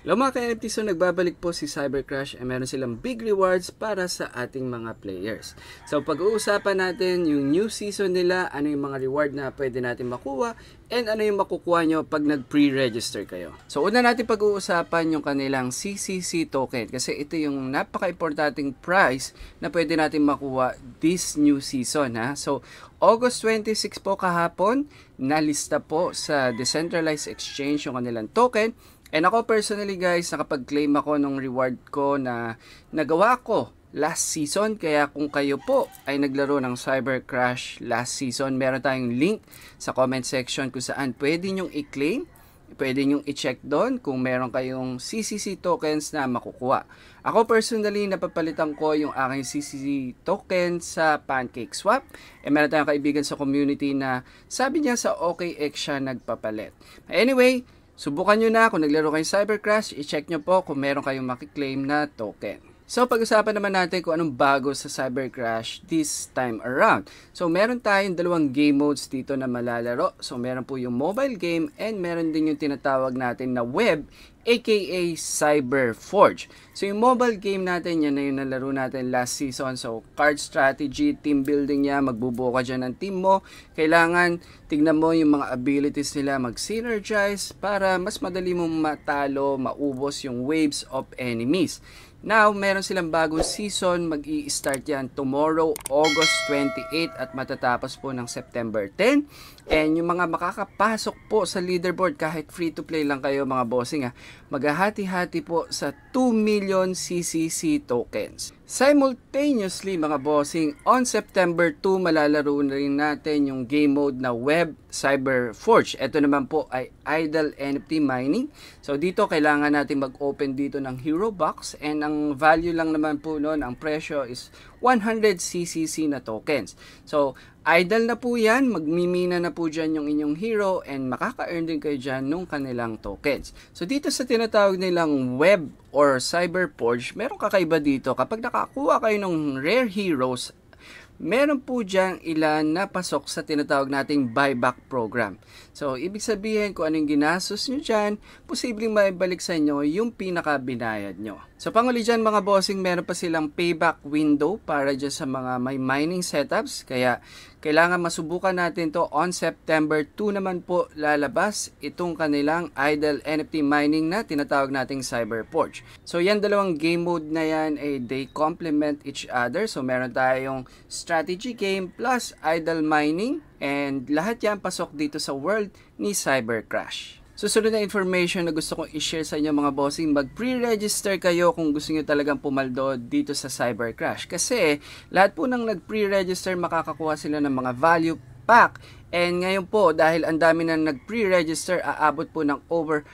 Hello mga ka-NFT, so nagbabalik po si Cybercrash at meron silang big rewards para sa ating mga players. So pag-uusapan natin yung new season nila, ano yung mga reward na pwede natin makuha, and ano yung makukuha nyo pag nag-pre-register kayo. So una natin pag-uusapan yung kanilang CCC token kasi ito yung napaka-importanting prize na pwede natin makuha this new season. So August 26 po kahapon, nalista po sa Decentralized Exchange yung kanilang token. And ako personally guys, nakapag-claim ako ng reward ko na nagawa ko last season. Kaya kung kayo po ay naglaro ng Cybercrash last season, meron tayong link sa comment section kung saan pwede nyong i-claim. Pwede nyong i-check doon kung meron kayong CCC tokens na makukuha. Ako personally, napapalitan ko yung aking CCC token sa PancakeSwap. Meron tayong kaibigan sa community na sabi niya sa OKX siya nagpapalit. Anyway, subukan nyo na kung naglaro kayong Cybercrash, i-check nyo po kung meron kayong makiklaim na token. So pag-usapan naman natin kung anong bago sa Cybercrash this time around. So meron tayong dalawang game modes dito na malalaro. So meron po yung mobile game and meron din yung tinatawag natin na web, aka Cyberforge. So yung mobile game natin, yan na yung nalaro natin last season. So card strategy, team building niya, magbubuo ka dyan ng team mo. Kailangan tignan mo yung mga abilities nila, mag-synergize para mas madali mong matalo, maubos yung waves of enemies. Now, meron silang bagong season, mag-i-start yan tomorrow, August 28 at matatapos po ng September 10. And yung mga makakapasok po sa leaderboard, kahit free to play lang kayo mga bossing, maghahati-hati po sa 2 million CCC tokens. Simultaneously mga bossing, on September 2 malalaro na rin natin yung game mode na Web Cyberforge. Ito naman po ay idle NFT mining. So dito kailangan natin mag-open dito ng Hero Box and ang value lang naman po noon, ang presyo is 100 CCC na tokens. So idle na po yan, magmimina na po dyan yung inyong hero and makaka-earn din kayo dyan nung kanilang tokens. So dito sa tinatawag nilang Web or Cyberforge, meron kakaiba dito. Kapag nakakuha kayo ng rare heroes, meron po dyan ilan na pasok sa tinatawag nating buyback program. So, ibig sabihin kung anong ginastos nyo dyan, posibleng maibalik sa inyo yung pinaka-binayad nyo. So, panguli dyan mga bossing, meron pa silang payback window para dyan sa mga may mining setups. Kaya, kailangan masubukan natin to on September 2 naman po lalabas itong kanilang idle NFT mining na tinatawag nating Cyberforge. So, yan dalawang game mode na yan, they complement each other. So, meron tayong strategy game plus idle mining and lahat yan pasok dito sa world ni Cybercrash. Susunod na information na gusto kong i-share sa inyo mga bossing, mag-pre-register kayo kung gusto nyo talagang pumaldo dito sa Cybercrash. Kasi lahat po ng nag-pre-register makakakuha sila ng mga value pack. And ngayon po dahil ang dami na nag-pre-register, aabot po ng over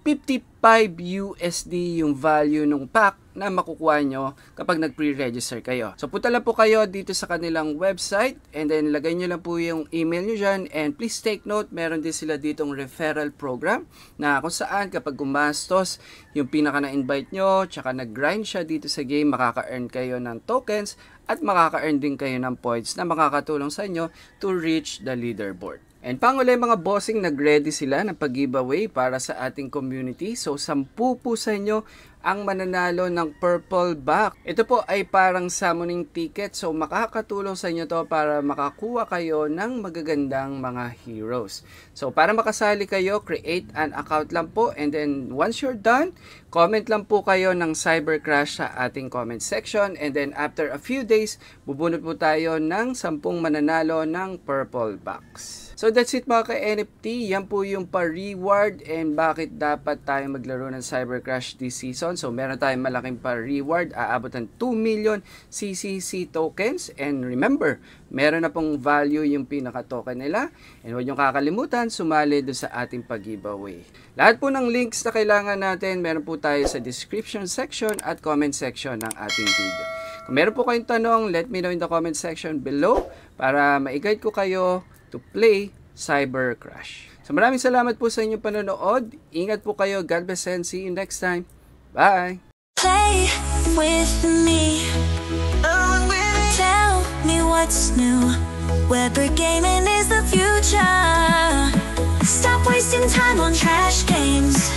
55 USD yung value ng pack na makukuha nyo kapag nag-pre-register kayo. So punta lang po kayo dito sa kanilang website and then lagay nyo lang po yung email nyo dyan and please take note, meron din sila ditong referral program na kung saan kapag gumastos yung pinaka na-invite nyo tsaka nag-grind siya dito sa game, makaka-earn kayo ng tokens at makaka-earn din kayo ng points na makakatulong sa inyo to reach the leaderboard. And panguli mga bossing, nag-ready sila ng pag-giveaway para sa ating community. So 10 po sa inyo ang mananalo ng purple back. Ito po ay parang summoning ticket. So makakatulong sa inyo to para makakuha kayo ng magagandang mga heroes. So para makasali kayo, create an account lang po. And then once you're done, comment lang po kayo ng Cybercrash sa ating comment section. And then after a few days, bubunot po tayo ng 10 mananalo ng purple box. So that's it mga ka-NFT, yan po yung pa-reward and bakit dapat tayo maglaro ng Cybercrash this season. So meron tayong malaking pa-reward, aabot ng 2 million CCC tokens and remember, meron na pong value yung pinaka-token nila and huwag nyo kakalimutan, sumali doon sa ating pag-giveaway. Lahat po ng links na kailangan natin, meron po tayo sa description section at comment section ng ating video. Kung meron po kayong tanong, let me know in the comment section below para ma-guide ko kayo to play Cybercrash. So maraming salamat po sa inyong panonood. Ingat po kayo. God bless and see you next time. Bye! Play with me. Tell me what's new. Webber gaming is the future. Stop wasting time on trash games.